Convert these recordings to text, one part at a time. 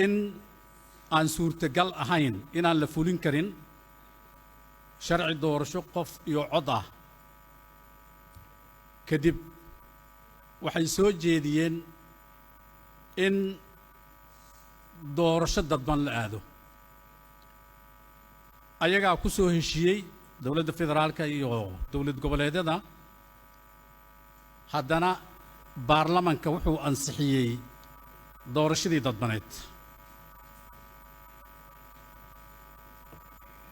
in aan suurtagal ahayn inaan la fulin karin sharci doorasho qof iyo cod ah kadib waxay soo jeediyeen in doorasho dadban la aado ayagaa ku soo heshiiyey dowladda federaalka iyo dowlad goboleedyada haddana baarlamanka wuxuu ansixiyey doorashadii dadbaneed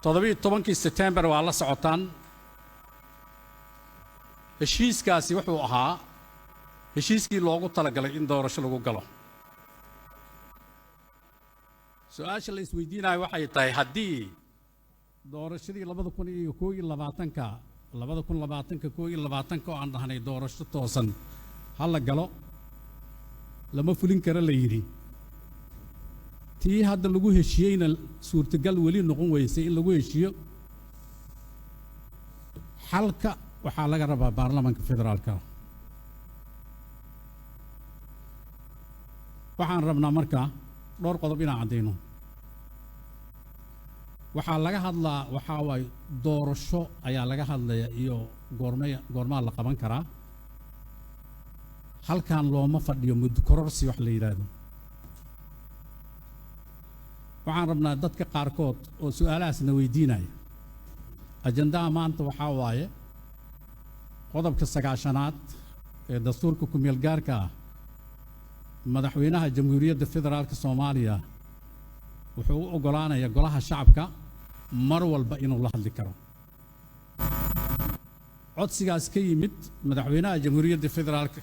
17 September waa la socotaan heshiiskaasi wuxuu ahaa heshiiskii loogu talagalay in doorasho lagu galo su'aasha la isweydiinayo waxay tahay haddii doorashadii 2021 oo aan dhahnay doorasho toosan hal la galo lama fulin karo la yidhi tii hadda lagu heshiiyeyna suurtagal weli noqon weysay in lagu heshiiyo xalka waxaa laga rabaa baarlamanka federaalka waxaan rabnaa markaa dhowr qodob inaan caddayno waxaa laga hadlaa waxaa waaye doorasho ayaa laga hadlaya iyo goormaa la qaban karaa halkan looma fadhiyo muddo kororsi wax la yidhaahdo waxaan rabnaa dadka qaarkood oo su'aalahaasna weydiinaya ajandaha maanta waxaa waaye qodobka 9aad ee dastuurka ku-meel gaarka ah madaxweynaha jamhuuriyadda federaalka Soomaaliya wuxuu u ogolaanayaa golaha shacabka mar walba inuu la hadli karo codsigaas ka yimid madaxweynaha jamhuuriyadda federaalka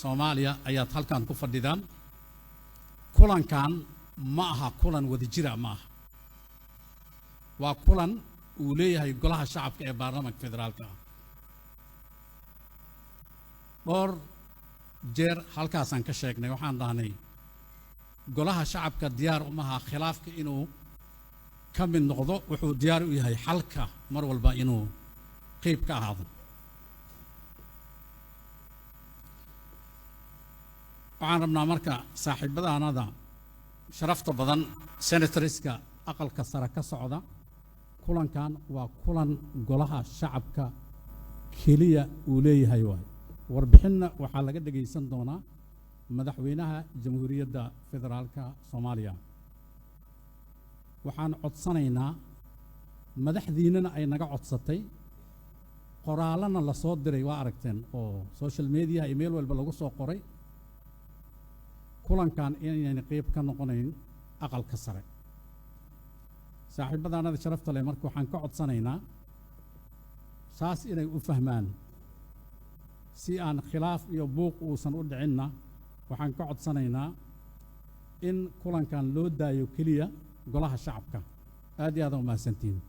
Soomaaliya ayaad halkan ku fadhidaan kulankan ma aha kulan wadajira ma aha waa kulan uu leeyahay golaha shacabka ee baarlamanka federaalka dhowr jeer halkaasaan ka sheegnay waxaan dhahnay golaha shacabka diyaar uma aha khilaafka inuu ka mid noqdo wuxuu diyaar u yahay xalka mar walba inuu qayb ka ahaado waxaan rabnaa marka saaxiibadaanada sharafta badan senatorska aqalka sare ka socda kulankan waa kulan golaha shacabka keliya uu leeyahay waay warbixinna waxaa laga dhagaysan doonaa madaxweynaha jamhuuriyadda federaalka Soomaaliya waxaan codsanaynaa madaxdiinana ay naga codsatay qoraalana la soo diray waa aragteen oo social media email walba lagu soo qoray kulankan inayna qayb ka noqonayn aqalka sare saaxiibadaanada sharafta leh marka waxaan ka codsanaynaa saas inay u fahmaan si aan khilaaf iyo buuq uusan u dhicinna waxaan ka codsanaynaa in kulankan loo daayo keliya golaha shacabka aad iyo aad u mahadsantihiin